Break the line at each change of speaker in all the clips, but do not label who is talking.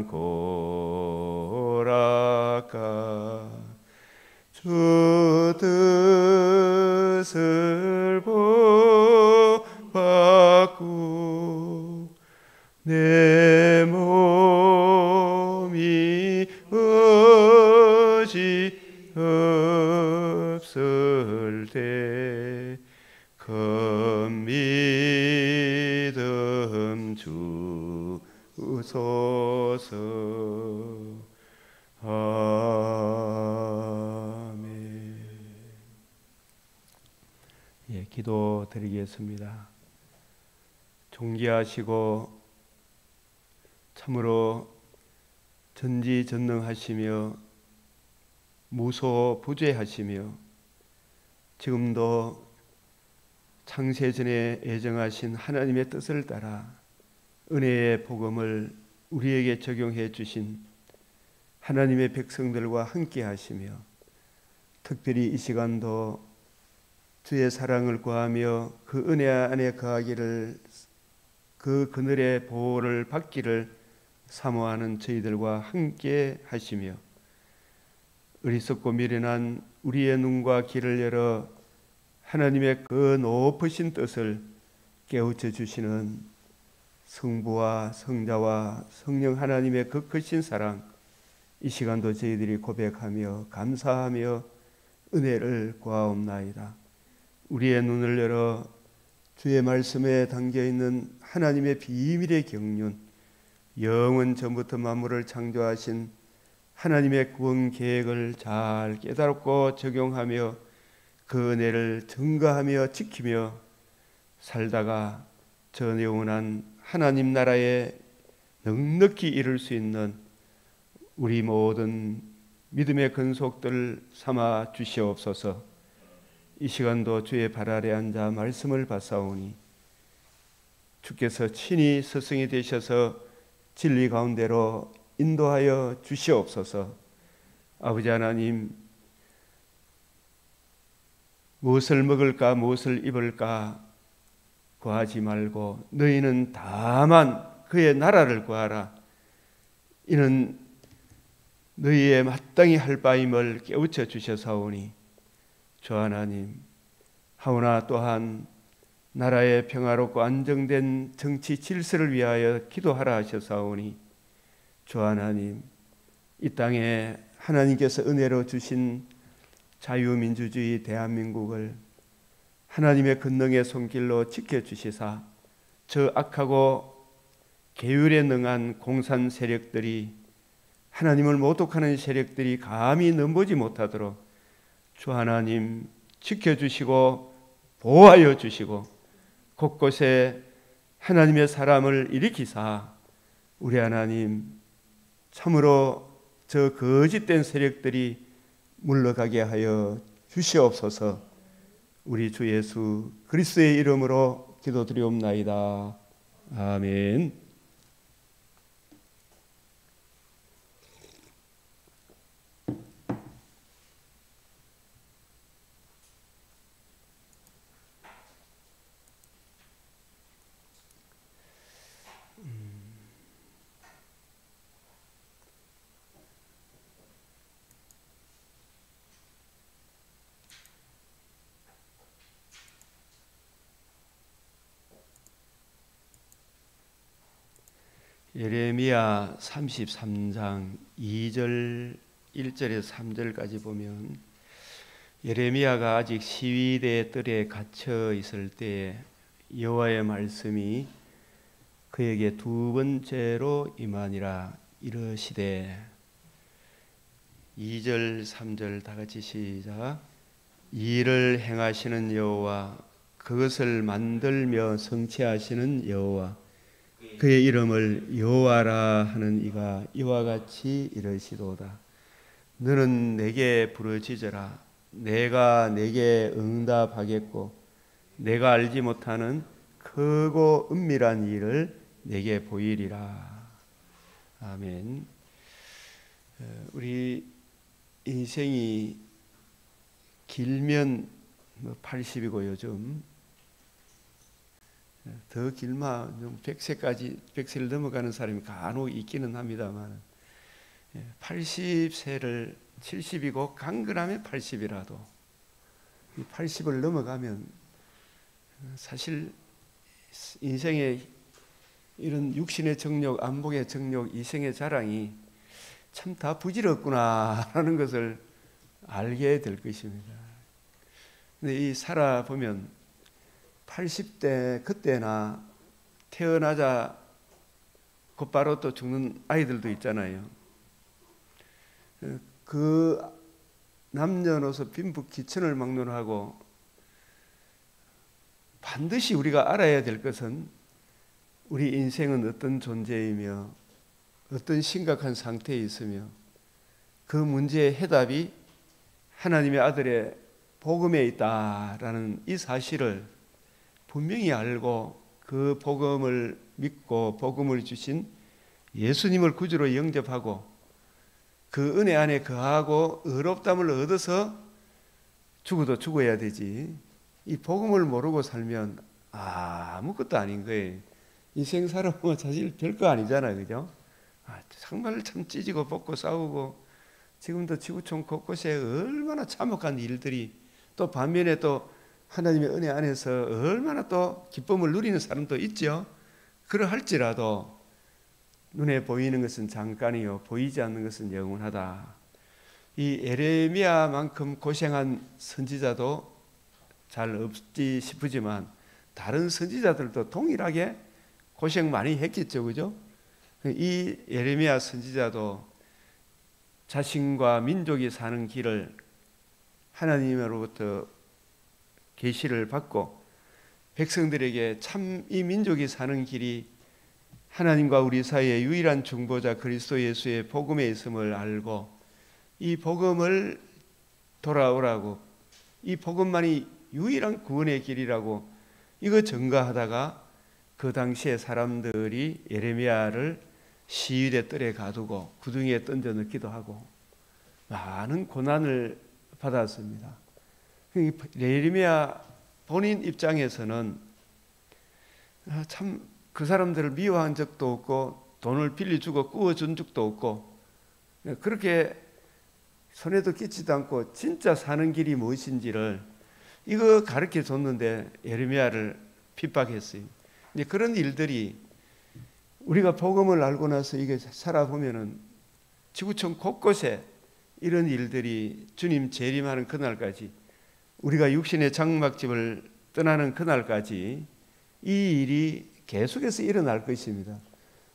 고라가 주 뜻을 보았고 내 몸이 없을 때 큰 믿음 주소서. 아멘. 예, 기도 드리겠습니다. 존귀하시고 참으로 전지전능하시며 무소부재하시며 지금도 창세전에 예정하신 하나님의 뜻을 따라 은혜의 복음을 우리에게 적용해 주신 하나님의 백성들과 함께 하시며 특별히 이 시간도 주의 사랑을 구하며 그 은혜 안에 거하기를, 그 그늘의 보호를 받기를 사모하는 저희들과 함께 하시며 어리석고 미련한 우리의 눈과 귀를 열어 하나님의 그 높으신 뜻을 깨우쳐 주시는 성부와 성자와 성령 하나님의 그 크신 사랑, 이 시간도 저희들이 고백하며 감사하며 은혜를 구하옵나이다. 우리의 눈을 열어 주의 말씀에 담겨있는 하나님의 비밀의 경륜, 영원 전부터 만물을 창조하신 하나님의 구원 계획을 잘 깨닫고 적용하며 그 은혜를 증거하며 지키며 살다가 저 영원한 하나님 나라에 넉넉히 이룰 수 있는 우리 모든 믿음의 근속들 삼아 주시옵소서. 이 시간도 주의 발 아래 앉아 말씀을 받사오니 주께서 친히 스승이 되셔서 진리 가운데로 인도하여 주시옵소서. 아버지 하나님, 무엇을 먹을까 무엇을 입을까 구하지 말고 너희는 다만 그의 나라를 구하라. 이는 너희의 마땅히 할 바임을 깨우쳐 주셔사오니 주 하나님, 하오나 또한 나라의 평화롭고 안정된 정치 질서를 위하여 기도하라 하셔사오니 주 하나님, 이 땅에 하나님께서 은혜로 주신 자유민주주의 대한민국을 하나님의 권능의 손길로 지켜주시사 저 악하고 계율에 능한 공산 세력들이, 하나님을 모독하는 세력들이 감히 넘보지 못하도록 주 하나님 지켜주시고 보호하여 주시고 곳곳에 하나님의 사람을 일으키사 우리 하나님 참으로 저 거짓된 세력들이 물러가게 하여 주시옵소서. 우리 주 예수 그리스도의 이름으로 기도드리옵나이다. 아멘. 예레미야 33장 2절 1절에서 3절까지 보면 예레미야가 아직 시위대의 뜰에 갇혀 있을 때 여호와의 말씀이 그에게 두 번째로 임하니라. 이르시되 2절 3절 다 같이 시작. 이를 행하시는 여호와, 그것을 만들며 성취하시는 여호와, 그의 이름을 여호와라 하는 이가 이와 같이 이르시도다. 너는 내게 부르짖으라. 내가 내게 응답하겠고 내가 알지 못하는 크고 은밀한 일을 내게 보이리라. 아멘. 우리 인생이 길면 80이고 요즘 더 길면 100세까지 100세를 넘어가는 사람이 간혹 있기는 합니다만 80세를 70이고 강건하면 80이라도 80을 넘어가면 사실 인생의 이런 육신의 정욕, 안목의 정욕, 이생의 자랑이 참 다 부질없구나라는 것을 알게 될 것입니다. 근데 이 살아보면 80대 그때나 태어나자 곧바로 또 죽는 아이들도 있잖아요. 그 남녀노소 빈부귀천을 막론하고 반드시 우리가 알아야 될 것은 우리 인생은 어떤 존재이며 어떤 심각한 상태에 있으며 그 문제의 해답이 하나님의 아들의 복음에 있다라는 이 사실을 분명히 알고 그 복음을 믿고 복음을 주신 예수님을 구주로 영접하고 그 은혜 안에 거하고 의롭다함을 얻어서 죽어도 죽어야 되지. 이 복음을 모르고 살면 아무것도 아닌 거예요. 인생 살아보면 사실 별거 아니잖아요, 그죠? 정말 참 찢고 볶고 싸우고 지금도 지구촌 곳곳에 얼마나 참혹한 일들이 또 반면에 또 하나님의 은혜 안에서 얼마나 또 기쁨을 누리는 사람도 있죠. 그러할지라도 눈에 보이는 것은 잠깐이요 보이지 않는 것은 영원하다. 이 에레미야만큼 고생한 선지자도 잘 없지 싶지만 다른 선지자들도 동일하게 고생 많이 했겠죠, 그죠? 이 예레미야 선지자도 자신과 민족이 사는 길을 하나님으로부터 계시를 받고 백성들에게 참 이 민족이 사는 길이 하나님과 우리 사이의 유일한 중보자 그리스도 예수의 복음에 있음을 알고 이 복음을 돌아오라고 이 복음만이 유일한 구원의 길이라고 이거 전가하다가 그 당시에 사람들이 예레미야를 시위대 뜰에 가두고 구덩이에 던져 넣기도 하고 많은 고난을 받았습니다. 예레미야 본인 입장에서는 참 그 사람들을 미워한 적도 없고 돈을 빌려주고 구워준 적도 없고 그렇게 손해도 끼치지도 않고 진짜 사는 길이 무엇인지를 이거 가르쳐 줬는데 예레미야를 핍박했어요. 이제 그런 일들이 우리가 복음을 알고 나서 이게 살아보면은 지구촌 곳곳에 이런 일들이 주님 재림하는 그날까지 우리가 육신의 장막집을 떠나는 그날까지 이 일이 계속해서 일어날 것입니다.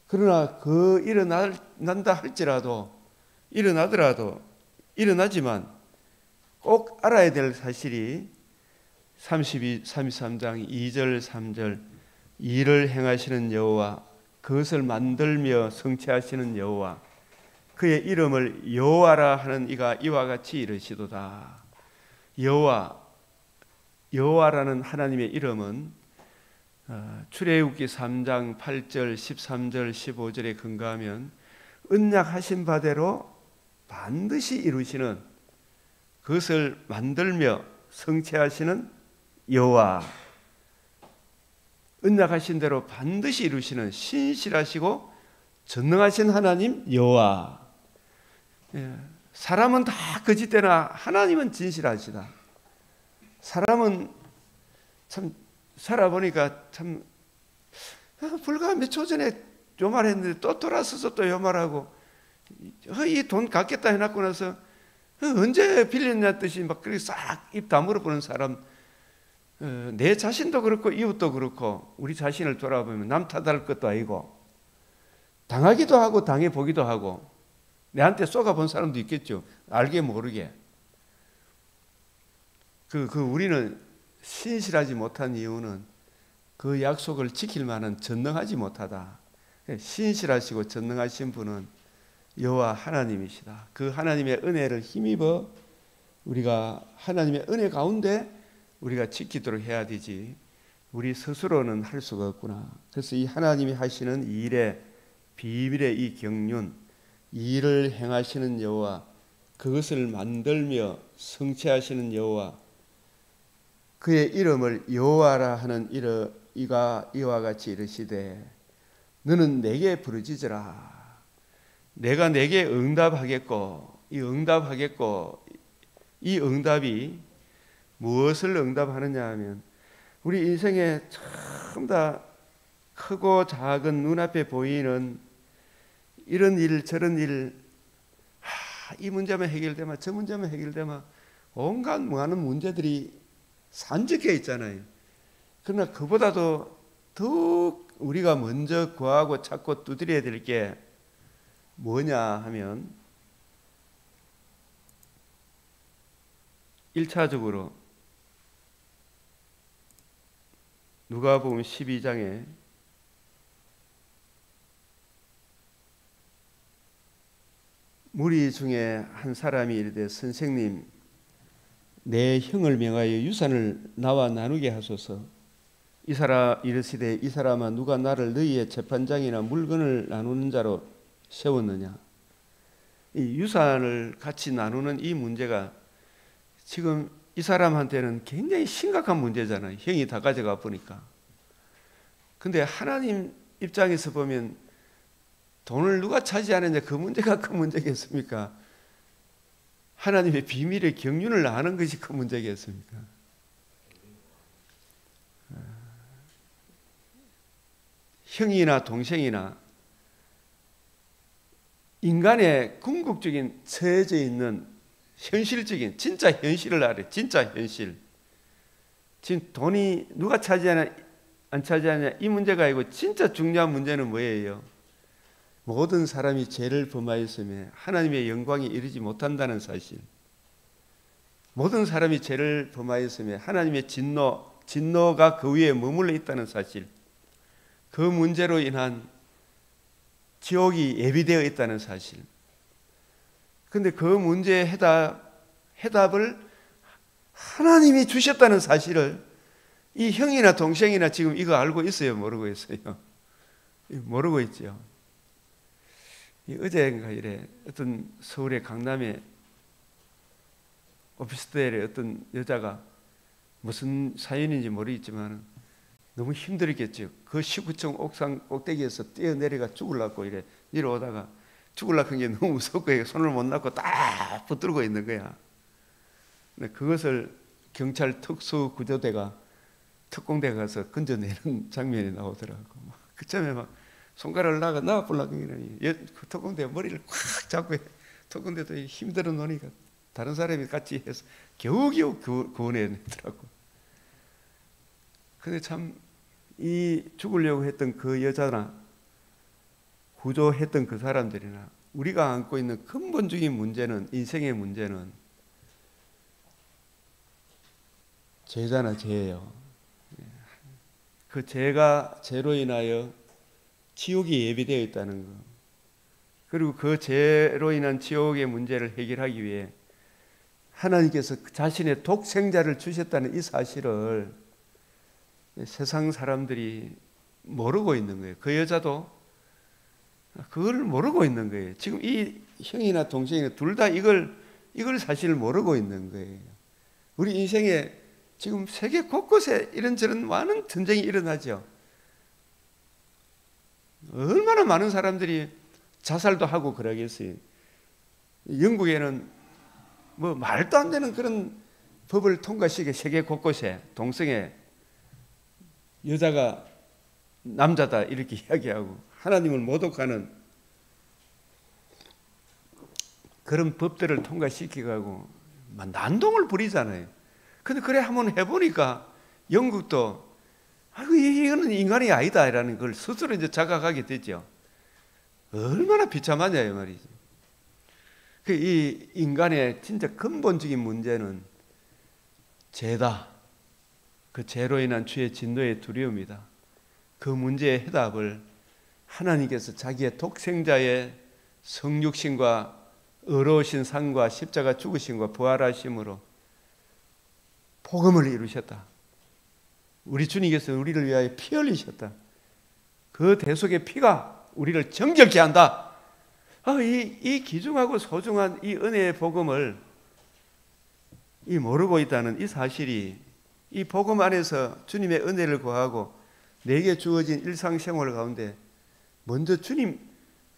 그러나 그 일어난다 할지라도 일어나지만 꼭 알아야 될 사실이 33장 2절 3절 일을 행하시는 여호와 그것을 만들며 성취하시는 여호와 그의 이름을 여호와라 하는 이가 이와 같이 이르시도다. 여호와라는 하나님의 이름은 출애굽기 3장 8절 13절 15절에 근거하면 언약하신 바대로 반드시 이루시는 그것을 만들며 성취하시는 여호와 언약하신 대로 반드시 이루시는 신실하시고 전능하신 하나님 여호와. 사람은 다 거짓되나 하나님은 진실하시다. 사람은 참 살아보니까 참 불과 몇 초 전에 요 말했는데 또 돌아서서 또 요 말하고 이 돈 갚겠다 해놨고 나서 언제 빌렸냐 뜻이 막 그렇게 싹 입 다물어 보는 사람 내 자신도 그렇고 이웃도 그렇고 우리 자신을 돌아보면 남 탓할 것도 아니고 당하기도 하고 당해보기도 하고 내한테 쏘가본 사람도 있겠죠. 알게 모르게. 우리는 신실하지 못한 이유는 그 약속을 지킬 만한 전능하지 못하다. 신실하시고 전능하신 분은 여호와 하나님이시다. 그 하나님의 은혜를 힘입어 우리가 하나님의 은혜 가운데 우리가 지키도록 해야 되지 우리 스스로는 할 수가 없구나. 그래서 이 하나님이 하시는 일의 비밀의 이 경륜 일을 행하시는 여호와 그것을 만들며 성취하시는 여호와 그의 이름을 여호와라 하는 이가 이와 같이 이르시되 너는 내게 부르짖으라. 내가 내게 응답하겠고 이 응답이 무엇을 응답하느냐 하면 우리 인생에 참 다 크고 작은 눈앞에 보이는 이런 일 저런 일, 이 문제만 해결되면 저 문제만 해결되면 온갖 많은 문제들이 산적해 있잖아요. 그러나 그보다도 더욱 우리가 먼저 구하고 찾고 두드려야 될 게 뭐냐 하면 1차적으로 누가복음 12장에 무리 중에 한 사람이 이르되 선생님 내 형을 명하여 유산을 나와 나누게 하소서. 이 사람 이르시되 이 사람아 누가 나를 너희의 재판장이나 물건을 나누는 자로 세웠느냐. 이 유산을 같이 나누는 이 문제가 지금 이 사람한테는 굉장히 심각한 문제잖아요. 형이 다 가져가 보니까. 근데 하나님 입장에서 보면 돈을 누가 차지하느냐 그 문제가 큰 문제겠습니까? 하나님의 비밀의 경륜을 아는 것이 큰 문제겠습니까? 형이나 동생이나 인간의 궁극적인 처해져 있는 현실적인 진짜 현실을 알아요. 진짜 현실. 지금 돈이 누가 차지하냐 안 차지하냐 이 문제가 아니고 진짜 중요한 문제는 뭐예요? 모든 사람이 죄를 범하였으며 하나님의 영광에 이르지 못한다는 사실. 모든 사람이 죄를 범하였으며 하나님의 진노가 그 위에 머물러 있다는 사실. 그 문제로 인한 지옥이 예비되어 있다는 사실. 그런데 그 문제의 해답을 하나님이 주셨다는 사실을 이 형이나 동생이나 지금 이거 알고 있어요? 모르고 있어요? 모르고 있죠. 어제인가 이래 어떤 서울의 강남의 오피스텔에 어떤 여자가 무슨 사연인지 모르겠지만 너무 힘들었겠죠. 그 19층 옥상 꼭대기에서 뛰어내려가 죽으려고 이래 내려오다가 죽으려고 한 게 너무 무섭고 손을 못 놨고 딱 붙들고 있는 거야. 근데 그것을 경찰 특수구조대가 특공대가 가서 건져내는 장면이 나오더라고. 그쯤에 막 손가락을 나와보려고 하니 그 특공대가 머리를 콱 잡고 특공대도 힘들어 노니까 다른 사람이 같이 해서 겨우겨우 구원해내더라고. 근데 참 이 죽으려고 했던 그 여자나 구조했던 그 사람들이나 우리가 안고 있는 근본적인 문제는 인생의 문제는 죄잖아 죄예요. 그 죄로 인하여 지옥이 예비되어 있다는 것. 그리고 그 죄로 인한 지옥의 문제를 해결하기 위해 하나님께서 자신의 독생자를 주셨다는 이 사실을 세상 사람들이 모르고 있는 거예요. 그 여자도 그걸 모르고 있는 거예요. 지금 이 형이나 동생이나 둘 다 이걸 사실 모르고 있는 거예요. 우리 인생에 지금 세계 곳곳에 이런저런 많은 전쟁이 일어나죠. 얼마나 많은 사람들이 자살도 하고 그러겠어요. 영국에는 뭐 말도 안 되는 그런 법을 통과시켜 세계 곳곳에 동성애 여자가 남자다 이렇게 이야기하고 하나님을 모독하는 그런 법들을 통과시키고 난동을 부리잖아요. 근데 그래 한번 해보니까 영국도 이거는 인간이 아니다라는 걸 스스로 이제 자각하게 되죠. 얼마나 비참하냐 이 말이지. 이 인간의 진짜 근본적인 문제는 죄다. 그 죄로 인한 주의 진노의 두려움이다. 그 문제의 해답을 하나님께서 자기의 독생자의 성육신과 의로우신 삶과 십자가 죽으심과 부활하심으로 복음을 이루셨다. 우리 주님께서 우리를 위하여 피 흘리셨다. 그 대속의 피가 우리를 정결케 한다. 이 귀중하고 소중한 이 은혜의 복음을 모르고 있다는 이 사실이 이 복음 안에서 주님의 은혜를 구하고 내게 주어진 일상생활 가운데 먼저 주님,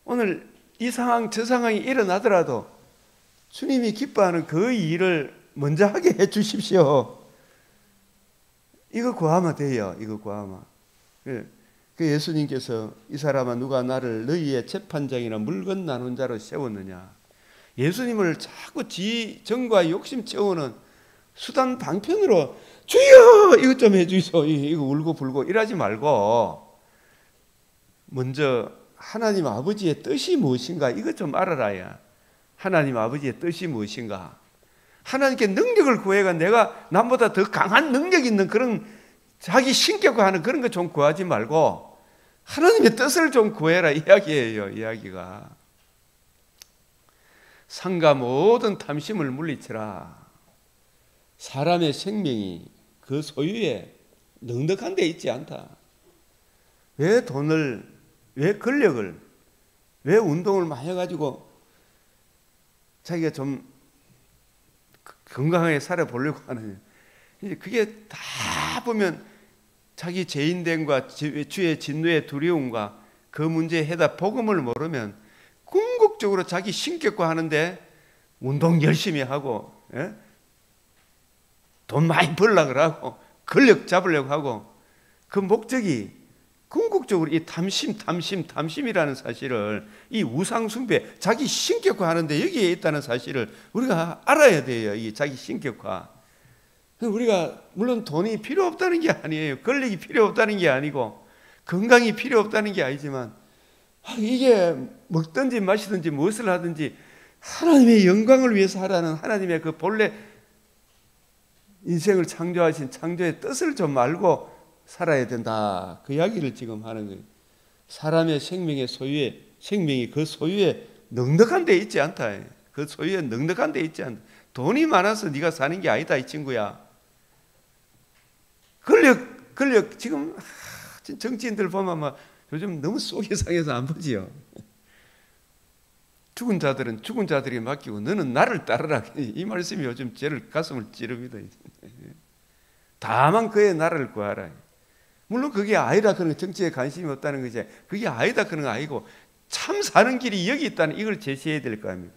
오늘 이 상황 저 상황이 일어나더라도 주님이 기뻐하는 그 일을 먼저 하게 해 주십시오. 이거 구하면 돼요. 이거 구하면. 그 예수님께서 이 사람아 누가 나를 너희의 재판장이나 물건 나눈 자로 세웠느냐. 예수님을 자꾸 지 정과 욕심 채우는 수단 방편으로 주여 이것 좀 해주소, 이거 울고 불고 이러지 말고 먼저 하나님 아버지의 뜻이 무엇인가 이것 좀 알아라야. 하나님 아버지의 뜻이 무엇인가. 하나님께 능력을 구해가 내가 남보다 더 강한 능력 있는 그런 자기 신격화하는 그런 거 좀 구하지 말고 하나님의 뜻을 좀 구해라 이야기예요. 이야기가 상가 모든 탐심을 물리쳐라. 사람의 생명이 그 소유에 넉넉한 데 있지 않다. 왜 돈을, 왜 권력을, 왜 운동을 많이 해가지고 자기가 좀 건강하게 살아보려고 하느냐. 그게 다 보면 자기 죄인됨과 주의 진노의 두려움과 그 문제에 해다 복음을 모르면 궁극적으로 자기 신격화 하는데 운동 열심히 하고, 예? 돈 많이 벌려고 하고 권력 잡으려고 하고 그 목적이 궁극적으로 이 탐심이라는 사실을, 이 우상숭배, 자기 신격화 하는데 여기에 있다는 사실을 우리가 알아야 돼요. 이 자기 신격화. 우리가 물론 돈이 필요 없다는 게 아니에요. 권력이 필요 없다는 게 아니고 건강이 필요 없다는 게 아니지만 이게 먹든지 마시든지 무엇을 하든지 하나님의 영광을 위해서 하라는 하나님의 그 본래 인생을 창조하신 창조의 뜻을 좀 알고 살아야 된다. 그 이야기를 지금 하는 거예요. 사람의 생명의 소유에, 생명이 그 소유에 넉넉한 데 있지 않다. 그 소유에 넉넉한 데 있지 않다. 돈이 많아서 네가 사는 게 아니다 이 친구야. 권력 지금 정치인들 보면 막 요즘 너무 속이 상해서 안 보지요. 죽은 자들은 죽은 자들이 맡기고 너는 나를 따르라. 이 말씀이 요즘 저를 가슴을 찌릅니다. 다만 그의 나라를 구하라. 물론 그게 아니다 그런 정치에 관심이 없다는 거지. 그게 아니다 그런 거 아니고 참 사는 길이 여기 있다는 이걸 제시해야 될 거 아닙니까.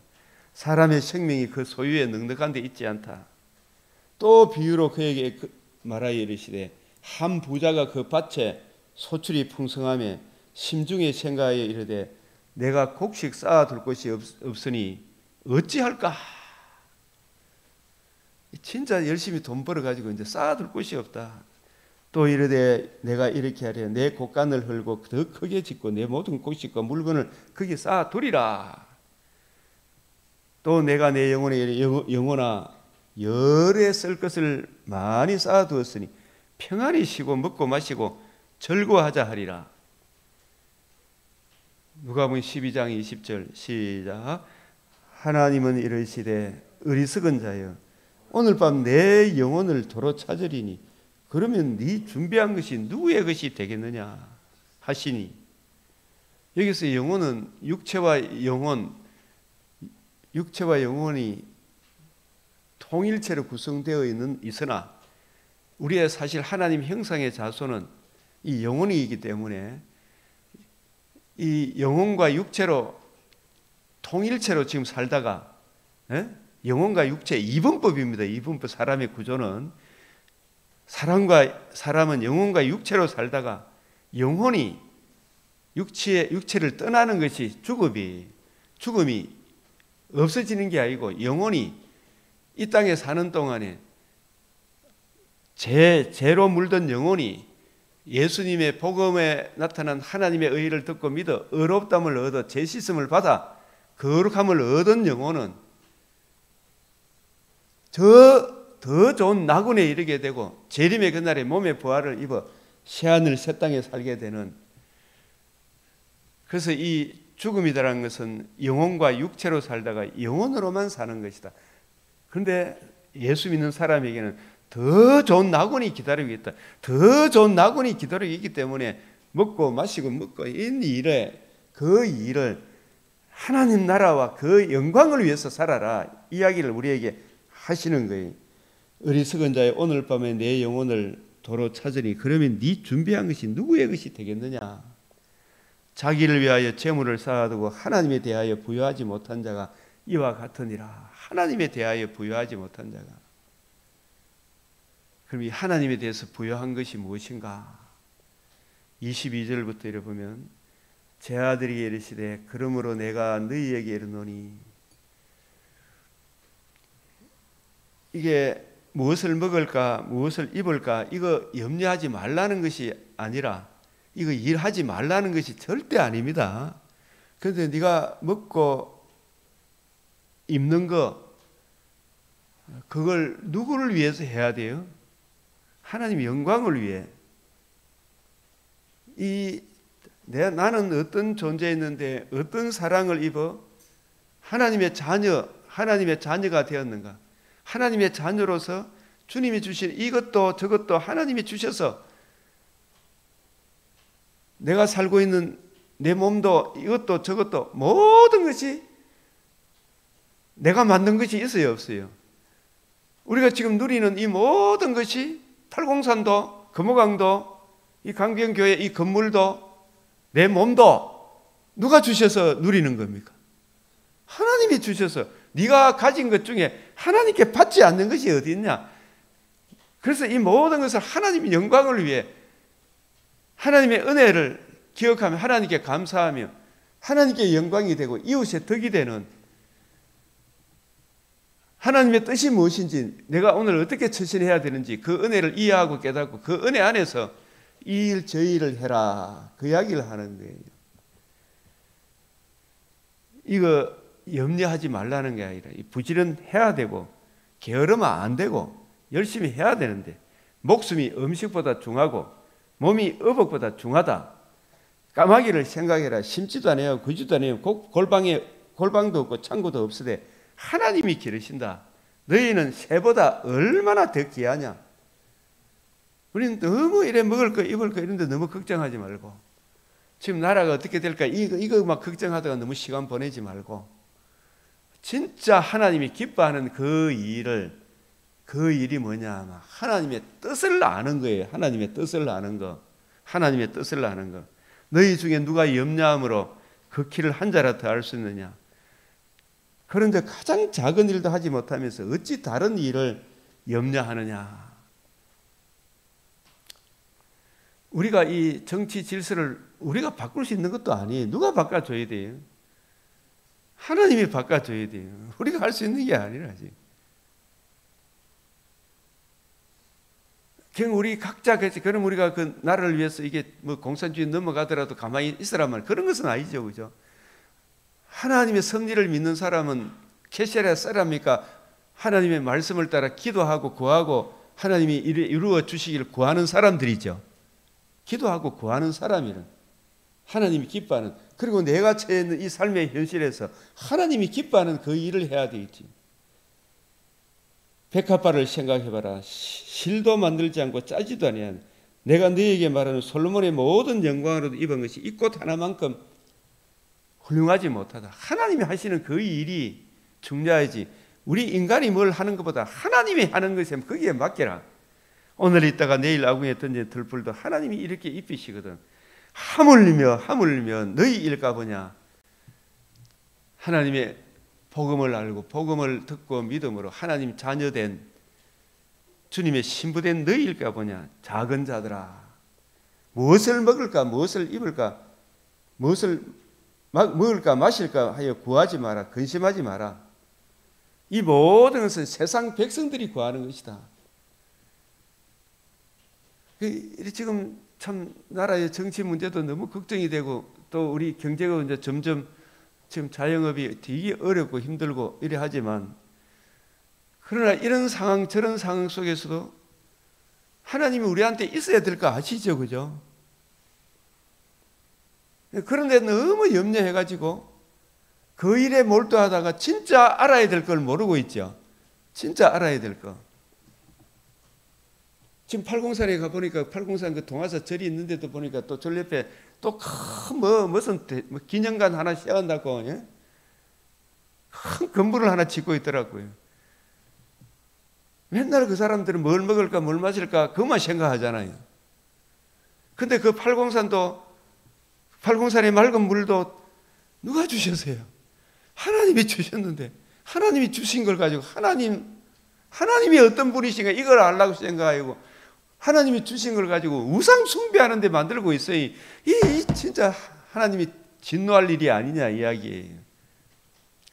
사람의 생명이 그 소유에 넉넉한 데 있지 않다. 또 비유로 그에게 말하여 이르시되 한 부자가 그 밭에 소출이 풍성하며 심중에 생각하여 이르되 내가 곡식 쌓아둘 곳이 없으니 어찌할까. 진짜 열심히 돈 벌어가지고 이제 쌓아둘 곳이 없다. 또 이르되 내가 이렇게 하려 내 곡간을 헐고 더 크게 짓고 내 모든 곡식과 물건을 거기에 쌓아두리라. 또 내가 내 영혼아 열에 쓸 것을 많이 쌓아두었으니 평안히 쉬고 먹고 마시고 즐거워하자 하리라. 누가복음 12장 20절 시작. 하나님은 이르시되 어리석은 자여 오늘 밤 내 영혼을 도로 찾으리니 그러면 네 준비한 것이 누구의 것이 되겠느냐 하시니. 여기서 영혼은 육체와 영혼이 통일체로 구성되어 있으나 우리의 사실 하나님 형상의 자손은 이 영혼이기 때문에 이 영혼과 육체로 통일체로 지금 살다가, 영혼과 육체 이분법입니다. 이분법. 사람의 구조는 사람은 영혼과 육체로 살다가 영혼이 육체를 떠나는 것이 죽음이 없어지는 게 아니고 영혼이 이 땅에 사는 동안에 죄로 물든 영혼이 예수님의 복음에 나타난 하나님의 의를 듣고 믿어 의롭다함을 얻어 죄 씻음을 받아 거룩함을 얻은 영혼은 더 좋은 낙원에 이르게 되고 재림의 그날에 몸의 부활을 입어 새하늘 새 땅에 살게 되는. 그래서 이 죽음이라는 것은 영혼과 육체로 살다가 영혼으로만 사는 것이다. 그런데 예수 믿는 사람에게는 더 좋은 낙원이 기다리고 있다. 더 좋은 낙원이 기다리고 있기 때문에 먹고 마시고 이 일을 하나님 나라와 그 영광을 위해서 살아라. 이야기를 우리에게 하시는 거예요. 어리석은 자여 오늘 밤에 내 영혼을 도로 찾으니 그러면 네 준비한 것이 누구의 것이 되겠느냐? 자기를 위하여 재물을 쌓아두고 하나님에 대하여 부여하지 못한 자가 이와 같으니라. 하나님에 대하여 부여하지 못한 자가. 그럼 이 하나님에 대해서 부여한 것이 무엇인가? 22절부터 이래 보면 제 아들이 이르시되 그러므로 내가 너희에게 이르노니, 이게 무엇을 먹을까 무엇을 입을까 이거 염려하지 말라는 것이 아니라, 이거 일하지 말라는 것이 절대 아닙니다. 그런데 네가 먹고 입는 거, 그걸 누구를 위해서 해야 돼요? 하나님의 영광을 위해. 나는 어떤 존재였는데 어떤 사랑을 입어 하나님의 자녀가 되었는가? 하나님의 자녀로서 주님이 주신 이것도 저것도 하나님이 주셔서 내가 살고 있는 내 몸도 이것도 저것도 모든 것이 내가 만든 것이 있어요, 없어요? 우리가 지금 누리는 이 모든 것이 팔공산도, 금호강도, 이 강변교회 이 건물도, 내 몸도 누가 주셔서 누리는 겁니까? 하나님이 주셔서. 네가 가진 것 중에 하나님께 받지 않는 것이 어디 있냐? 그래서 이 모든 것을 하나님의 영광을 위해, 하나님의 은혜를 기억하며 하나님께 감사하며 하나님께 영광이 되고 이웃의 덕이 되는, 하나님의 뜻이 무엇인지, 내가 오늘 어떻게 처신해야 되는지 그 은혜를 이해하고 깨닫고 그 은혜 안에서 이 일 저 일을 해라, 그 이야기를 하는 거예요. 이거 염려하지 말라는 게 아니라 부지런해야 되고 게으르면 안 되고 열심히 해야 되는데, 목숨이 음식보다 중하고 몸이 의복보다 중하다. 까마귀를 생각해라. 심지도 않아요, 구지도 않아요, 골방도 없고 창고도 없으되 하나님이 기르신다. 너희는 새보다 얼마나 더 귀하냐? 우리는 너무 이래 먹을 거 입을 거 이런 데 너무 걱정하지 말고, 지금 나라가 어떻게 될까 이거 막 걱정하다가 너무 시간 보내지 말고, 진짜 하나님이 기뻐하는 그 일이 뭐냐? 하나님의 뜻을 아는 거예요. 하나님의 뜻을 아는 거. 하나님의 뜻을 아는 거. 너희 중에 누가 염려함으로 그 길을 한 자라도 알 수 있느냐? 그런데 가장 작은 일도 하지 못하면서 어찌 다른 일을 염려하느냐? 우리가 이 정치 질서를 우리가 바꿀 수 있는 것도 아니에요. 누가 바꿔줘야 돼요? 하나님이 바꿔줘야 돼요. 우리가 할 수 있는 게 아니라지. 그냥 우리 각자, 그럼 우리가 그 나라를 위해서 이게 뭐 공산주의 넘어가더라도 가만히 있으라면 그런 것은 아니죠, 그죠? 하나님의 섭리를 믿는 사람은 캐시라 사람이니까 하나님의 말씀을 따라 기도하고 구하고 하나님이 이루어 주시기를 구하는 사람들이죠. 기도하고 구하는 사람이는 하나님이 기뻐하는, 그리고 내가 처해 있는 이 삶의 현실에서 하나님이 기뻐하는 그 일을 해야 되겠지. 백합화를 생각해봐라. 실도 만들지 않고 짜지도 아니한 내가 너에게 말하는 솔로몬의 모든 영광으로도 입은 것이 이 꽃 하나만큼 훌륭하지 못하다. 하나님이 하시는 그 일이 중요하지. 우리 인간이 뭘 하는 것보다 하나님이 하는 것에 거기에 맡겨라. 오늘 있다가 내일 아궁이에 던진 들불도 하나님이 이렇게 입히시거든. 하물며 너희 일까 보냐? 하나님의 복음을 알고 복음을 듣고 믿음으로 하나님 자녀된 주님의 신부된 너희 일까 보냐? 작은 자들아, 무엇을 먹을까 무엇을 입을까 무엇을 먹을까 마실까 하여 구하지 마라. 근심하지 마라. 이 모든 것은 세상 백성들이 구하는 것이다. 지금 참 나라의 정치 문제도 너무 걱정이 되고 또 우리 경제가 이제 점점 지금 자영업이 되게 어렵고 힘들고 이래 하지만, 그러나 이런 상황 저런 상황 속에서도 하나님이 우리한테 있어야 될 거 아시죠, 그죠? 그런데 너무 염려해가지고 그 일에 몰두하다가 진짜 알아야 될 걸 모르고 있죠. 진짜 알아야 될 거. 지금 팔공산에 가보니까 팔공산 그 동화사 절이 있는데도 보니까 또 절 옆에 또 큰 무슨 기념관 하나 세워놨고, 예? 큰 건물을 하나 짓고 있더라고요. 맨날 그 사람들은 뭘 먹을까 뭘 마실까 그것만 생각하잖아요. 근데 그 팔공산의 맑은 물도 누가 주셨어요? 하나님이 주셨는데, 하나님이 주신 걸 가지고 하나님이 어떤 분이신가 이걸 알라고 생각하고 하나님이 주신 걸 가지고 우상 숭배하는 데 만들고 있어요. 이 진짜 하나님이 진노할 일이 아니냐 이야기예요.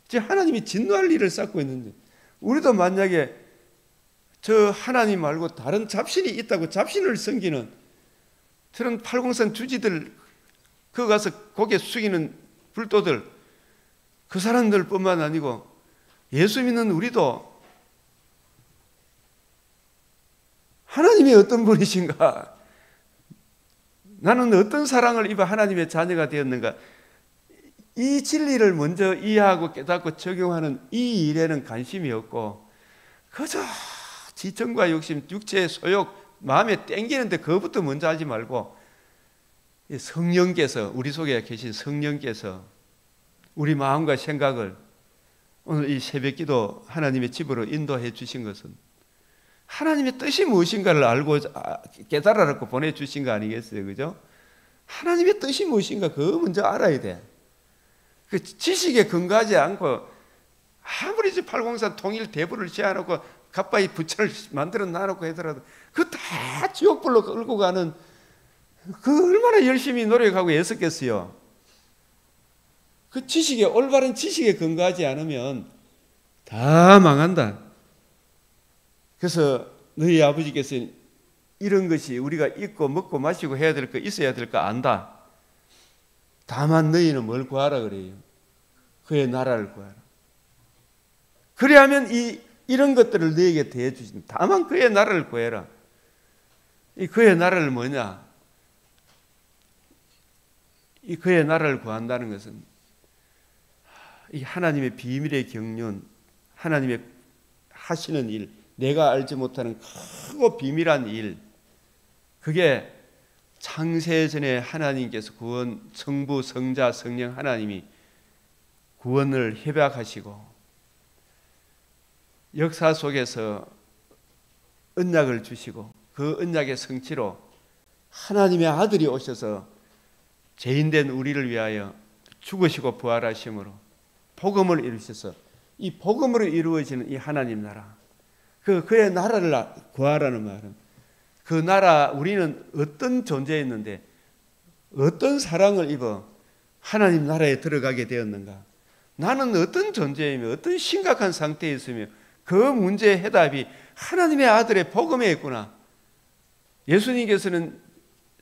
지금 하나님이 진노할 일을 쌓고 있는데, 우리도 만약에 저 하나님 말고 다른 잡신이 있다고 잡신을 섬기는 저런 팔공산 주지들, 그 가서 고개 숙이는 불도들, 그 사람들뿐만 아니고 예수 믿는 우리도 하나님이 어떤 분이신가, 나는 어떤 사랑을 입어 하나님의 자녀가 되었는가, 이 진리를 먼저 이해하고 깨닫고 적용하는 이 일에는 관심이 없고 그저 지성과 욕심, 육체의 소욕, 마음에 땡기는데 그것부터 먼저 하지 말고 성령께서, 우리 속에 계신 성령께서 우리 마음과 생각을 오늘 이 새벽기도 하나님의 집으로 인도해 주신 것은 하나님의 뜻이 무엇인가를 알고 깨달아갖고 보내주신 거 아니겠어요? 그죠? 하나님의 뜻이 무엇인가 그거 먼저 알아야 돼. 그 지식에 근거하지 않고 아무리 803 통일 대부를 지어놓고 가빠이 부처를 만들어 놔놓고 하더라도 그 다 지옥불로 끌고 가는, 그 얼마나 열심히 노력하고 애썼겠어요. 그 지식에, 올바른 지식에 근거하지 않으면 다 망한다. 그래서 너희 아버지께서 이런 것이 우리가 있고 먹고 마시고 해야 될 거, 있어야 될 거 안다. 다만 너희는 뭘 구하라 그래요? 그의 나라를 구하라. 그래야면 이런 것들을 너에게 대해 주신다. 다만 그의 나라를 구해라. 이 그의 나라를 뭐냐? 이 그의 나라를 구한다는 것은 이 하나님의 비밀의 경륜, 하나님의 하시는 일, 내가 알지 못하는 크고 비밀한 일, 그게 창세전에 하나님께서 구원, 성부, 성자, 성령 하나님이 구원을 협약하시고 역사 속에서 언약을 주시고 그 언약의 성취로 하나님의 아들이 오셔서 죄인된 우리를 위하여 죽으시고 부활하심으로 복음을 이루셔서 이 복음으로 이루어지는 이 하나님 나라, 그의 나라를 구하라는 말은 그 나라, 우리는 어떤 존재였는데 어떤 사랑을 입어 하나님 나라에 들어가게 되었는가, 나는 어떤 존재이며 어떤 심각한 상태에 있으며 그 문제의 해답이 하나님의 아들의 복음에 있구나. 예수님께서는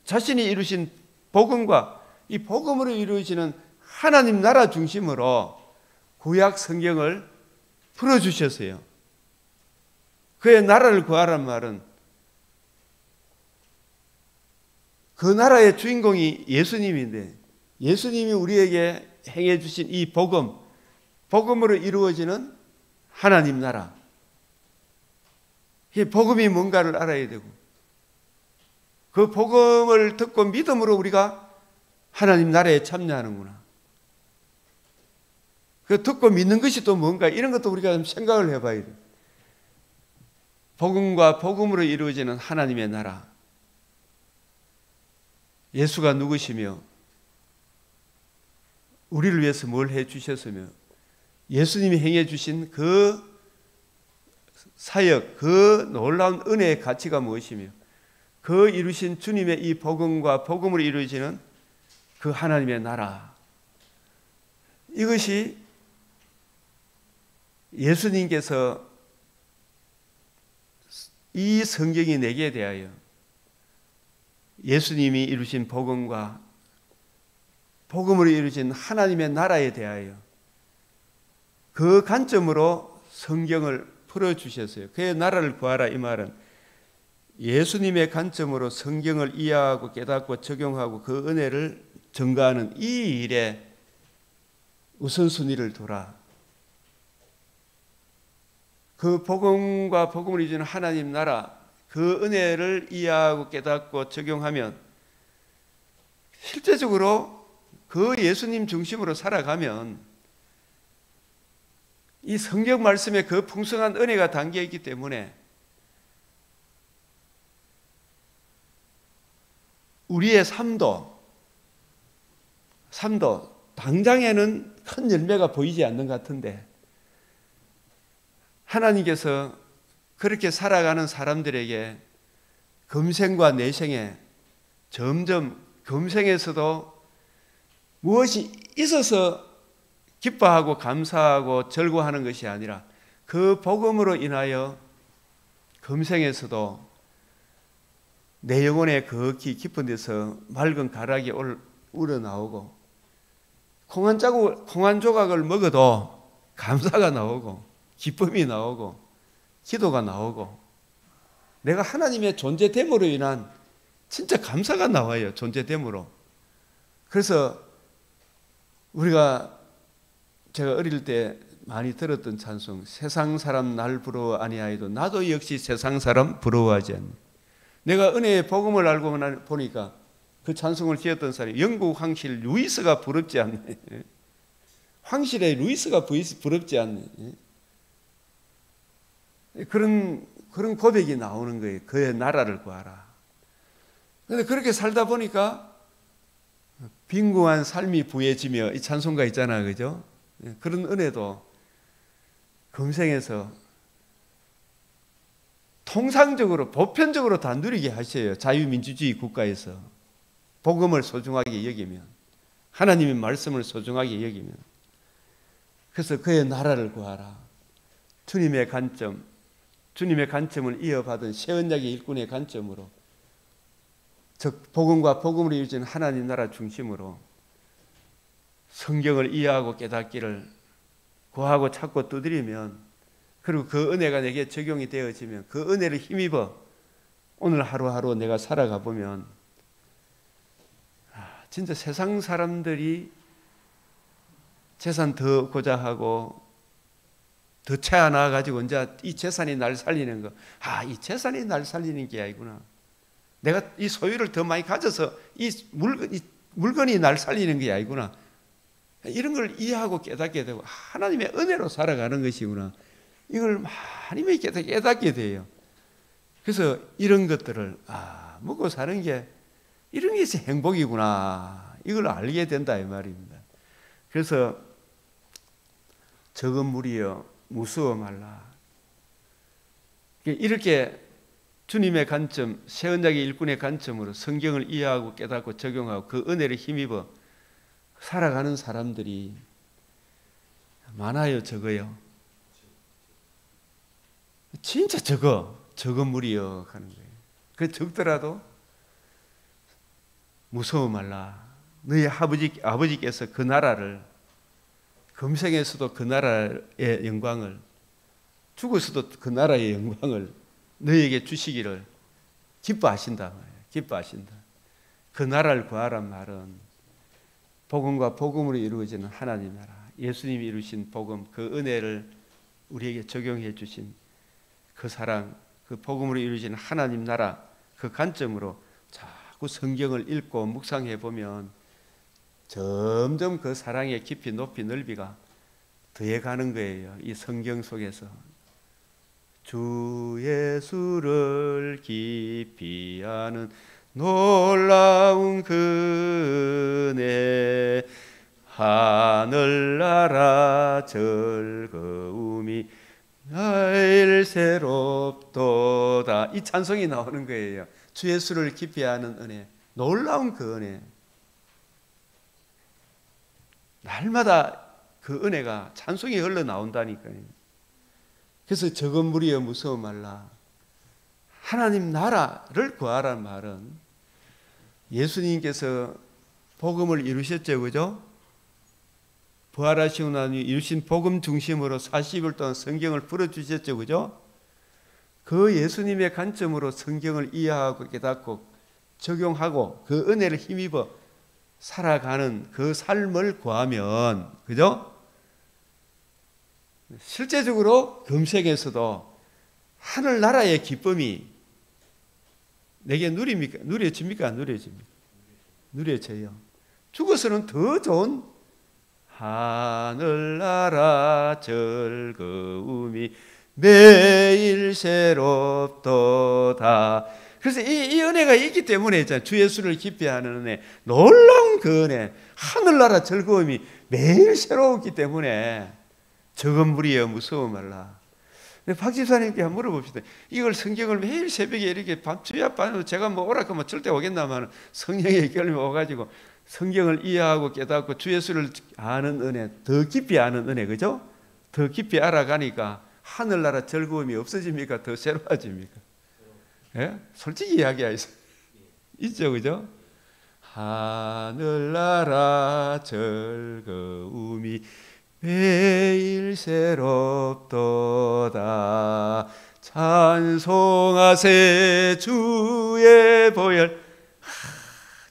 자신이 이루신 복음과 이 복음으로 이루어지는 하나님 나라 중심으로 구약 성경을 풀어주셨어요. 그의 나라를 구하란 말은 그 나라의 주인공이 예수님인데, 예수님이 우리에게 행해 주신 이 복음으로 이루어지는 하나님 나라, 이 복음이 뭔가를 알아야 되고 그 복음을 듣고 믿음으로 우리가 하나님 나라에 참여하는구나. 그 듣고 믿는 것이 또 뭔가, 이런 것도 우리가 좀 생각을 해봐야 돼. 복음과 복음으로 이루어지는 하나님의 나라, 예수가 누구시며 우리를 위해서 뭘 해주셨으며 예수님이 행해 주신 그 사역, 그 놀라운 은혜의 가치가 무엇이며 그 이루신 주님의 이 복음과 복음으로 이루어지는 그 하나님의 나라, 이것이 예수님께서 이 성경이 내게 대하여 예수님이 이루신 복음과 복음으로 이루어진 하나님의 나라에 대하여 그 관점으로 성경을 풀어주셨어요. 그의 나라를 구하라, 이 말은 예수님의 관점으로 성경을 이해하고 깨닫고 적용하고 그 은혜를 증가하는 이 일에 우선순위를 둬라. 그 복음과 복음을 이루는 하나님 나라, 그 은혜를 이해하고 깨닫고 적용하면 실제적으로 그 예수님 중심으로 살아가면 이 성경 말씀에 그 풍성한 은혜가 담겨 있기 때문에 우리의 삶도 당장에는 큰 열매가 보이지 않는 것 같은데 하나님께서 그렇게 살아가는 사람들에게 금생과 내생에 점점 금생에서도 무엇이 있어서 기뻐하고 감사하고 절구하는 것이 아니라 그 복음으로 인하여 금생에서도 내 영혼의 거기 깊은 데서 맑은 가락이 우러나오고 콩 한 조각을 먹어도 감사가 나오고 기쁨이 나오고 기도가 나오고 내가 하나님의 존재됨으로 인한 진짜 감사가 나와요. 존재됨으로. 그래서 제가 어릴 때 많이 들었던 찬송, 세상 사람 날 부러워 아니하여도 나도 역시 세상 사람 부러워하지 않네. 내가 은혜의 복음을 알고 보니까 그 찬송을 지었던 사람이 영국 황실 루이스가 부럽지 않네. 황실의 루이스가 부럽지 않네. 그런 고백이 나오는 거예요. 그의 나라를 구하라. 그런데 그렇게 살다 보니까 빈궁한 삶이 부해지며 이 찬송가 있잖아요. 그죠? 그런 은혜도 금생에서 통상적으로 보편적으로 다 누리게 하셔요. 자유민주주의 국가에서 복음을 소중하게 여기면 하나님의 말씀을 소중하게 여기면 그래서 그의 나라를 구하라. 주님의 관점을 이어받은 새언약의 일꾼의 관점으로 즉 복음과 복음으로 이루어진 하나님 나라 중심으로 성경을 이해하고 깨닫기를 구하고 찾고 두드리면 그리고 그 은혜가 내게 적용이 되어지면 그 은혜를 힘입어 오늘 하루하루 내가 살아가 보면 진짜 세상 사람들이 재산 더 얻고자 하고 더 채워놔 가지고 이제 이 재산이 날 살리는 거, 이 재산이 날 살리는 게 아니구나. 내가 이 소유를 더 많이 가져서 이 물건이 날 살리는 게 아니구나. 이런 걸 이해하고 깨닫게 되고 하나님의 은혜로 살아가는 것이구나. 이걸 많이 깨닫게 돼요. 그래서 이런 것들을 먹고 사는 게 이런 것이 행복이구나. 이걸 알게 된다 이 말입니다. 그래서 적은 무리여 무서워 말라. 이렇게 주님의 관점, 새언약의 일꾼의 관점으로 성경을 이해하고 깨닫고 적용하고 그 은혜를 힘입어 살아가는 사람들이 많아요, 적어요? 진짜 적은 무리여 하는 거예요. 그 적더라도 무서워 말라. 너희 아버지께서 그 나라를 금생에서도 그 나라의 영광을 죽어서도 그 나라의 영광을 너희에게 주시기를 기뻐하신다. 기뻐하신다. 그 나라를 구하란 말은 복음과 복음으로 이루어지는 하나님 나라, 예수님이 이루신 복음, 그 은혜를 우리에게 적용해 주신 그 사랑, 그 복음으로 이루어지는 하나님 나라, 그 관점으로 자꾸 성경을 읽고 묵상해 보면 점점 그 사랑의 깊이 높이 넓이가 더해가는 거예요. 이 성경 속에서 주 예수를 깊이 아는 놀라운 그네 하늘나라 즐거움이 날 새롭도다. 이 찬송이 나오는 거예요. 주 예수를 깊이 아는 은혜, 놀라운 그 은혜. 날마다 그 은혜가 찬송이 흘러나온다니까요. 그래서 적은 무리여 무서워 말라. 하나님 나라를 구하라는 말은 예수님께서 복음을 이루셨죠, 그죠? 부활하시고 나니 이루신 복음 중심으로 40일 동안 성경을 풀어주셨죠, 그죠? 그 예수님의 관점으로 성경을 이해하고 깨닫고 적용하고 그 은혜를 힘입어 살아가는 그 삶을 구하면, 그죠? 실제적으로 금생에서도 하늘나라의 기쁨이 내게 누려집니까? 안 누려집니까? 누려져요. 죽어서는 더 좋은 하늘나라 즐거움이 매일 새롭도다. 그래서 이 은혜가 있기 때문에 있잖아요. 주 예수를 깊이 아는 은혜, 놀라운 그 은혜, 하늘나라 즐거움이 매일 새로웠기 때문에 적은 무리여 무서워 말라. 박 집사님께 한번 물어봅시다. 이걸 성경을 매일 새벽에 이렇게 주야 밤에 제가 뭐 오라고 절대 오겠나마는 성령의 결심이 오가지고 성경을 이해하고 깨닫고 주 예수를 아는 은혜, 더 깊이 아는 은혜, 그죠? 더 깊이 알아가니까 하늘나라 즐거움이 없어집니까? 더 새로워집니까? 예? 솔직히 이야기하세요. 있죠, 그죠? 하늘나라 즐거움이 매일 새롭도다. 찬송하세 주의 보혈.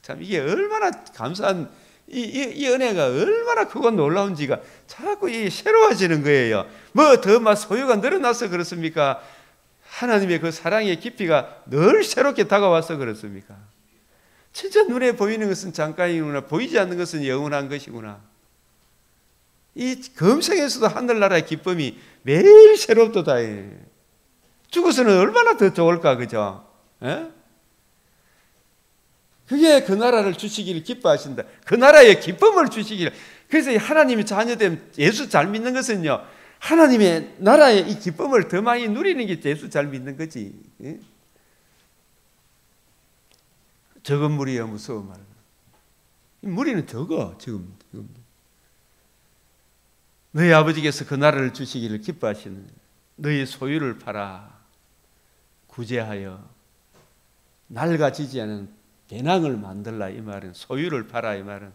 참 이게 얼마나 감사한 이 은혜가 얼마나 크고 놀라운지가 자꾸 이 새로워지는 거예요. 뭐 더 막 소유가 늘어나서 그렇습니까? 하나님의 그 사랑의 깊이가 늘 새롭게 다가와서 그렇습니까? 진짜 눈에 보이는 것은 잠깐이구나, 보이지 않는 것은 영원한 것이구나. 이 금생에서도 하늘나라의 기쁨이 매일 새롭도다. 죽어서는 얼마나 더 좋을까, 그죠? 에? 그게 그 나라를 주시기를 기뻐하신다. 그 나라의 기쁨을 주시기를. 그래서 하나님이 자녀됨, 예수 잘 믿는 것은요, 하나님의 나라의 이 기쁨을 더 많이 누리는 게 예수 잘 믿는 거지. 예? 적은 무리여 무서워 말라. 무리는 적어 지금. 너희 아버지께서 그 나라를 주시기를 기뻐하시는 너희 소유를 팔아 구제하여 낡아지지 않은 배낭을 만들라. 이 말은 소유를 팔아. 이 말은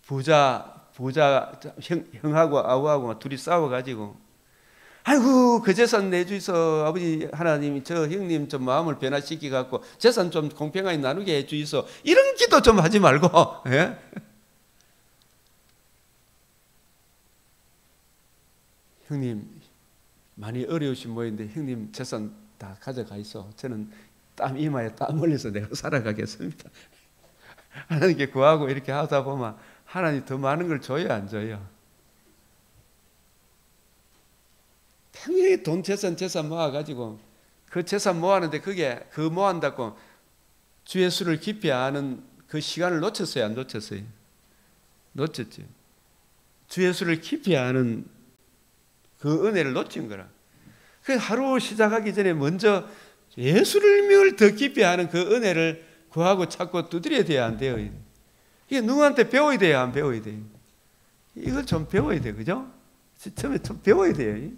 부자 형하고 아우하고 둘이 싸워가지고 아이고 그 재산 내주이소. 아버지 하나님이 저 형님 좀 마음을 변화시키 갖고 재산 좀 공평하게 나누게 해주이소. 이런 기도 좀 하지 말고. 예? 형님 많이 어려우신 모양인데 형님 재산 다 가져가 있어. 저는 땀 이마에 땀 흘려서 내가 살아가겠습니다. 하나님께 구하고 이렇게 하다 보면 하나님 더 많은 걸 줘요, 안 줘요? 평생에 돈 재산 모아가지고 그 재산 모았는데 그게 그 모한다고 주 예수를 깊이 아는 그 시간을 놓쳤어요, 안 놓쳤어요? 놓쳤죠. 주 예수를 깊이 아는 그 은혜를 놓친 거라. 그 하루 시작하기 전에 먼저 예수를 더 깊이 아는 그 은혜를 구하고 찾고 두드려야 돼요, 안 돼요? 이게 누구한테 배워야 돼요, 안 배워야 돼요? 이걸 좀 배워야 돼요, 그죠? 처음에 좀 배워야 돼요.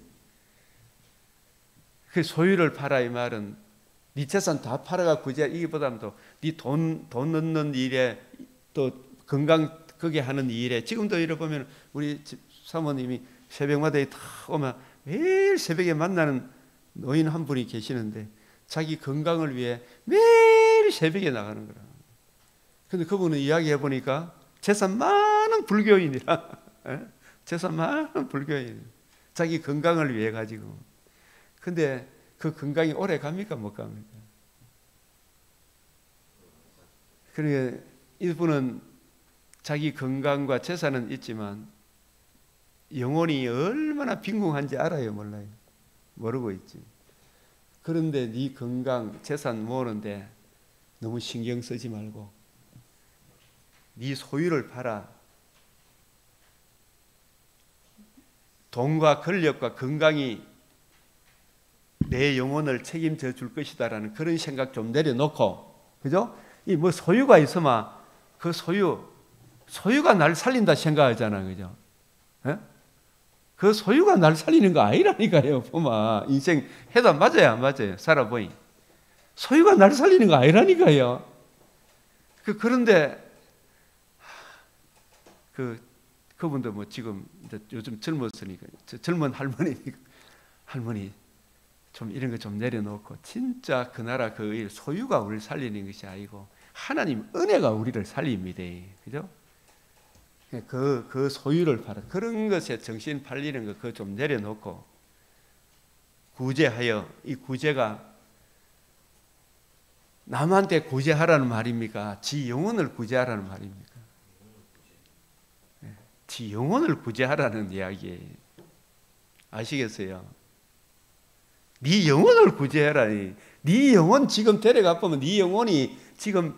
그 소유를 팔아 이 말은 네 재산 다 팔아가 구제 이기보다도 네 돈 넣는 일에 또 건강 그게 하는 일에 지금도 이래 보면 우리 사모님이 새벽마다 다 오면 매일 새벽에 만나는 노인 한 분이 계시는데 자기 건강을 위해 매일 새벽에 나가는 거라. 근데 그분은 이야기해 보니까 재산 많은 불교인이라. 재산 많은 불교인. 자기 건강을 위해 가지고. 근데 그 건강이 오래 갑니까 못 갑니까? 그러니까 이분은 자기 건강과 재산은 있지만 영혼이 얼마나 빈궁한지 알아요, 몰라요? 모르고 있지. 그런데 네 건강, 재산 모으는데 너무 신경 쓰지 말고 네 소유를 팔아. 돈과 권력과 건강이 내 영혼을 책임져 줄 것이다라는 그런 생각 좀 내려놓고, 그죠? 이 뭐 소유가 있으면 그 소유가 날 살린다 생각하잖아, 그죠? 예? 그 소유가 날 살리는 거 아니라니까요. 보면 인생 해도 맞아요, 안 맞아요? 살아보니 소유가 날 살리는 거 아니라니까요. 그런데 그분도 뭐 지금 요즘 젊었으니까 젊은 할머니 좀 이런 거 좀 내려놓고 진짜 그 나라 그 일 소유가 우리를 살리는 것이 아니고 하나님 은혜가 우리를 살립니다. 그죠? 그 소유를 팔아 그런 것에 정신 팔리는 거 그거 좀 내려놓고 구제하여. 이 구제가 남한테 구제하라는 말입니까? 지 영혼을 구제하라는 말입니까? 지 영혼을 구제하라는 이야기예요. 아시겠어요? 네 영혼을 구제하라니. 네 영혼 지금 데려가 보면 네 영혼이 지금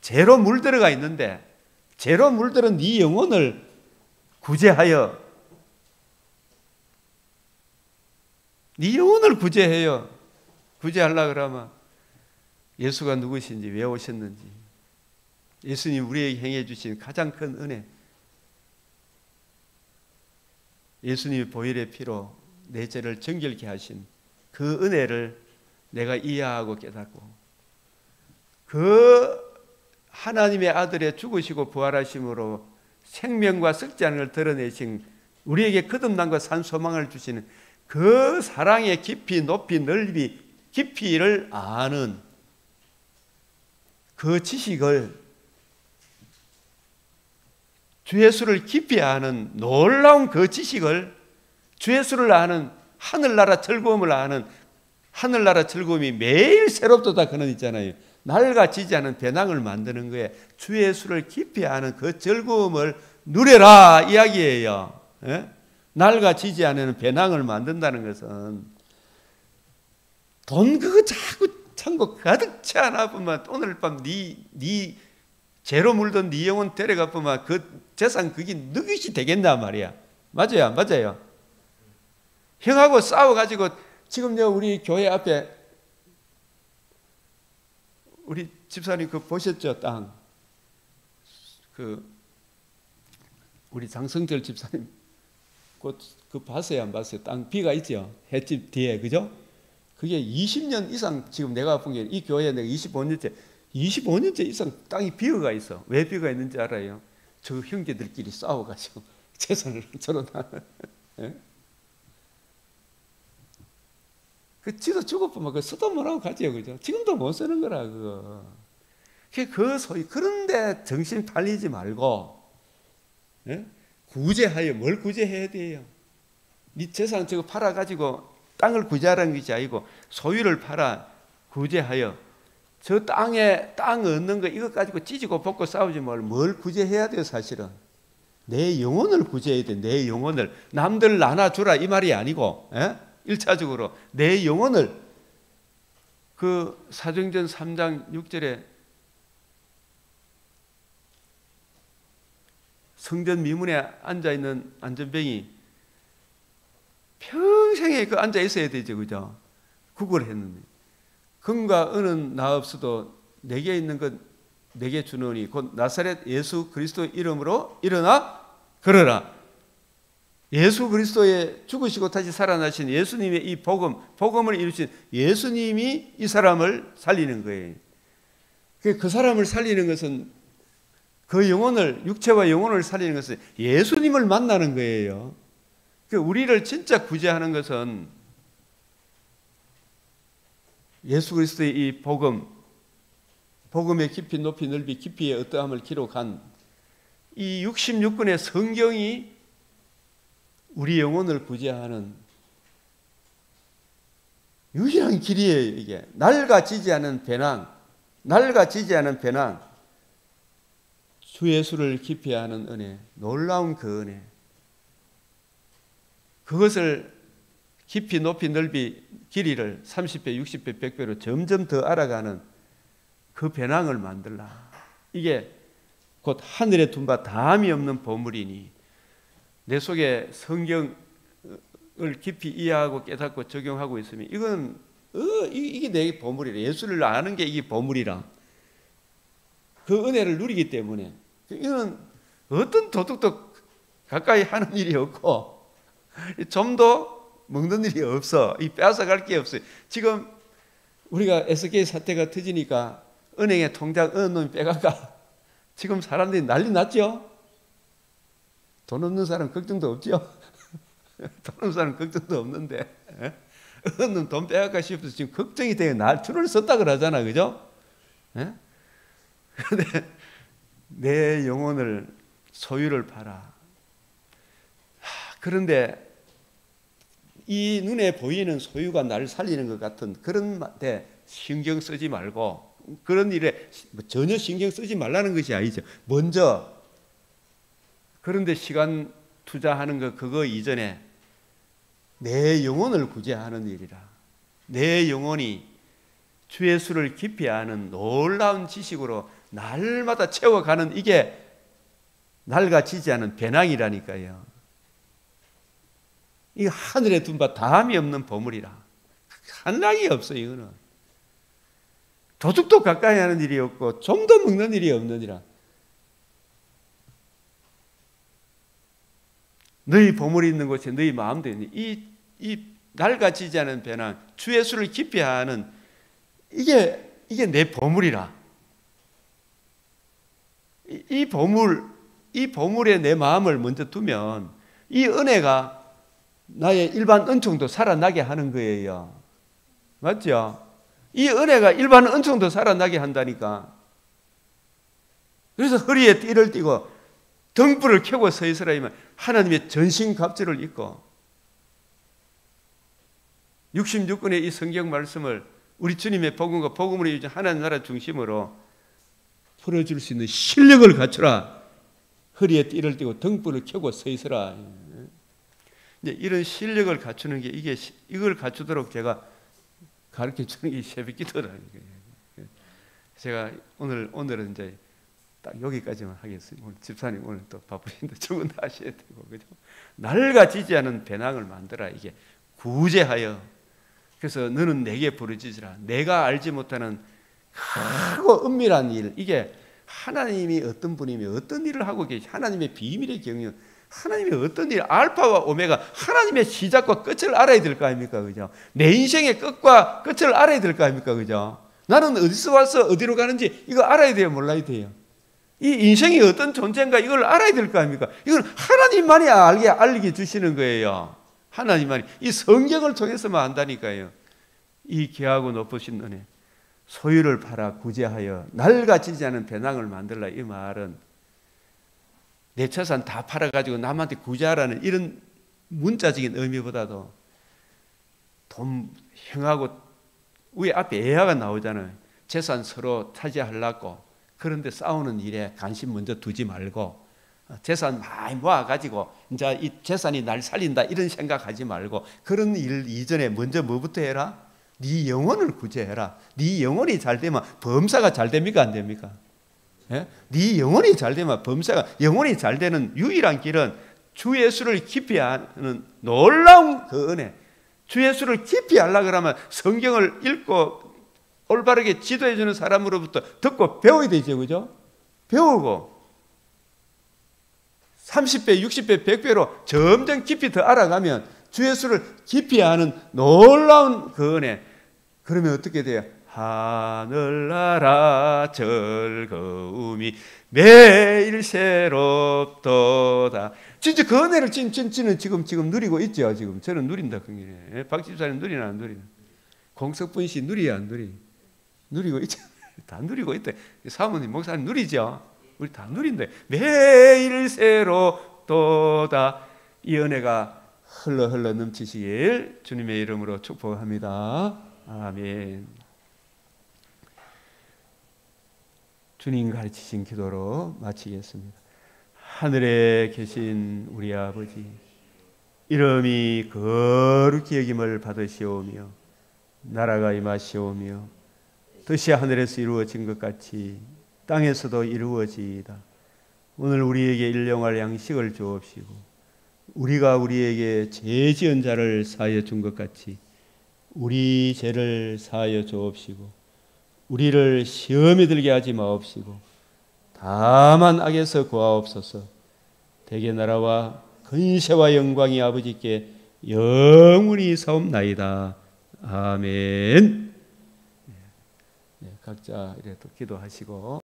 죄로 물들어가 있는데, 죄로 물들은 네 영혼을 구제하여, 네 영혼을 구제해요. 구제하려고 그러면 예수가 누구신지, 왜 오셨는지, 예수님 우리에게 행해 주신 가장 큰 은혜, 예수님의 보혈의 피로 내 죄를 정결케 하신 그 은혜를 내가 이해하고 깨닫고, 그 하나님의 아들의 죽으시고 부활하심으로 생명과 썩지 않은 걸 드러내신, 우리에게 거듭남과 산 소망을 주시는 그 사랑의 깊이 높이 넓이 깊이를 아는 그 지식을, 주 예수를 깊이 아는 놀라운 그 지식을, 주 예수를 아는 하늘나라 즐거움을 아는, 하늘나라 즐거움이 매일 새롭도다 그는 있잖아요. 낡아지지 않은 배낭을 만드는 거에 주 예수를 깊이 아는 그 즐거움을 누려라 이야기예요. 예? 낡아지지 않은 배낭을 만든다는 것은 돈 그거 자꾸 창고 가득 채 하나 보면 오늘 밤 네 죄로 물던 네 영혼 데려가 보면 그 재산 그게 너깃이 되겠나 말이야. 맞아요, 안 맞아요? 형하고 싸워가지고 지금요 우리 교회 앞에 우리 집사님 그 보셨죠? 땅. 우리 장성철 집사님 그 봤어요, 안 봤어요? 땅 비가 있죠? 횟집 뒤에, 그죠? 그게 20년 이상 지금 내가 본 게, 이 교회에 내가 25년째 이상 땅이 비어가 있어. 왜 비어가 있는지 알아요? 저 형제들끼리 싸워가지고 재산을 서로 예? 그 지도 죽어보면 그 쓰도 못하고 가지요, 그죠? 지금도 못 쓰는 거라 그거. 그 소위 그런데 정신 팔리지 말고, 예? 구제하여, 뭘 구제해야 돼요? 네 재산 저거 팔아 가지고 땅을 구제하라는 것이 아니고 소유를 팔아 구제하여, 저 땅에 땅 얻는 거 이것 가지고 찢고 벗고 싸우지 말고 뭘 구제해야 돼요? 사실은 내 영혼을 구제해야 돼. 내 영혼을. 남들 나눠주라 이 말이 아니고, 예? 1차적으로 내 영혼을. 그 사도행전 3장 6절에 성전 미문에 앉아있는 안전병이 평생에 그 앉아 있어야 되죠, 그죠? 구걸을 했는데, 금과 은은 나 없어도 내게 있는 것 내게 주노니 곧 나사렛 예수 그리스도 이름으로 일어나 걸어라. 예수 그리스도의 죽으시고 다시 살아나신 예수님의 이 복음을 이루신 예수님이 이 사람을 살리는 거예요. 그 사람을 살리는 것은, 그 영혼을, 육체와 영혼을 살리는 것은 예수님을 만나는 거예요. 우리를 진짜 구제하는 것은 예수 그리스도의 이 복음의 깊이 높이 넓이 깊이의 어떠함을 기록한 이 66권의 성경이 우리 영혼을 구제하는 유일한 길이에요. 이게 낡아지지 않은 배낭, 주 예수를 깊이 아는 은혜, 놀라운 그 은혜, 그것을 깊이 높이 넓이 길이를 30배 60배 100배로 점점 더 알아가는 그 배낭을 만들라. 이게 곧 하늘에 둔 바 다함이 없는 보물이니, 내 속에 성경을 깊이 이해하고 깨닫고 적용하고 있으면 이건 이게 내 보물이라. 예수를 아는 게 이게 보물이라. 그 은혜를 누리기 때문에 이건 어떤 도둑도 가까이 하는 일이 없고 좀도 먹는 일이 없어. 이 빼앗아갈 게 없어요. 지금 우리가 SK 사태가 터지니까 은행에 통장 어느 놈이 빼갈까? 지금 사람들이 난리 났죠? 돈 없는 사람 걱정도 없죠? 돈 없는 사람 걱정도 없는데, 어느 놈 돈 빼갈까 싶어서 지금 걱정이 돼요. 날 줄을 섰다 그러잖아, 그죠? 그런데 내 영혼을, 소유를 팔아. 그런데 이 눈에 보이는 소유가 나를 살리는 것 같은 그런 데 신경 쓰지 말고, 그런 일에 전혀 신경 쓰지 말라는 것이 아니죠. 먼저 그런데 시간 투자하는 것, 그거 이전에 내 영혼을 구제하는 일이라. 내 영혼이 주의 수를 깊이 아는 놀라운 지식으로 날마다 채워가는 이게 낡아지지 않은 배낭이라니까요. 이 하늘에 둔 바 다함이 없는 보물이라. 한량이 없어요. 이거는 도둑도 가까이 하는 일이 없고 좀도 먹는 일이 없느니라. 너희 보물이 있는 곳에 너희 마음도 있니? 이 낡아지지 않은 배낭, 주의 수를 깊이 아는 이게 내 보물이라. 이 보물에 내 마음을 먼저 두면 이 은혜가 나의 일반 은총도 살아나게 하는 거예요. 맞죠? 이 은혜가 일반 은총도 살아나게 한다니까. 그래서 허리에 띠를 띠고 등불을 켜고 서 있으라면 하나님의 전신갑주를 입고 66권의 이 성경 말씀을 우리 주님의 복음과 복음으로 이루어진 하나님 나라 중심으로 풀어줄 수 있는 실력을 갖추라. 허리에 띠를 띠고 등불을 켜고 서 있으라. 이제 이런 실력을 갖추는 게 이걸 갖추도록 제가 가르쳐 주는 게 새벽기도라는 거예요. 제가 오늘은 이제 딱 여기까지만 하겠습니다. 오늘 집사님 오늘 또 바쁘신데 출근도 하셔야 되고, 그죠? 낡아지지 않은 배낭을 만들어 이게 구제하여. 그래서 너는 내게 부르짖으라. 내가 알지 못하는 크고 은밀한 일, 이게 하나님이 어떤 분이며 어떤 일을 하고 계시, 하나님의 비밀의 경륜, 하나님의 어떤 일, 알파와 오메가, 하나님의 시작과 끝을 알아야 될 거 아닙니까? 그죠? 내 인생의 끝과 끝을 알아야 될 거 아닙니까? 그죠? 나는 어디서 와서 어디로 가는지 이거 알아야 돼요? 몰라야 돼요? 이 인생이 어떤 존재인가 이걸 알아야 될 거 아닙니까? 이건 하나님만이 알게 주시는 거예요. 하나님만이. 이 성경을 통해서만 안다니까요. 이 귀하고 높으신 은혜, 소유를 팔아 구제하여 낡아지지 않은 배낭을 만들라. 이 말은 내 재산 다 팔아가지고 남한테 구제하라는 이런 문자적인 의미보다도 돈 형하고 우리 앞에 애화가 나오잖아요. 재산 서로 차지하려고. 그런데 싸우는 일에 관심 먼저 두지 말고 재산 많이 모아가지고 이제 이 재산이 날 살린다 이런 생각하지 말고 그런 일 이전에 먼저 뭐부터 해라? 네 영혼을 구제해라. 네 영혼이 잘 되면 범사가 잘 됩니까? 안 됩니까? 예? 네 영혼이 잘 되면 범사가, 영혼이 잘 되는 유일한 길은 주 예수를 깊이 아는 놀라운 그 은혜. 주 예수를 깊이 하려고 그러면 성경을 읽고 올바르게 지도해 주는 사람으로부터 듣고 배워야 되죠. 그죠? 배우고 30배, 60배, 100배로 점점 깊이 더 알아가면 주 예수를 깊이 아는 놀라운 그 은혜. 그러면 어떻게 돼요? 하늘나라 즐거움이 매일 새롭도다. 진짜 그 은혜를 진짜는 지금 누리고 있죠. 지금 저는 누린다. 박 집사님 누리나 안 누리나? 공석분 씨 누리야 안 누리? 누리고 있죠. 다 누리고 있대. 사모님, 목사님 누리죠. 우리 다 누린데 매일 새롭도다. 이 은혜가 흘러 넘치시길 주님의 이름으로 축복합니다. 아멘. 주님 가르치신 기도로 마치겠습니다. 하늘에 계신 우리 아버지, 이름이 거룩히 여김을 받으시오며 나라가 임하시오며 뜻이 하늘에서 이루어진 것 같이 땅에서도 이루어지이다. 오늘 우리에게 일용할 양식을 주옵시고 우리가 우리에게 죄 지은 자를 사하여 준 것 같이 우리 죄를 사하여 주옵시고 우리를 시험에 들게 하지 마옵시고 다만 악에서 구하옵소서. 대개 나라와 근세와 영광이 아버지께 영원히 사옵나이다. 아멘. 각자 이렇게 또 기도하시고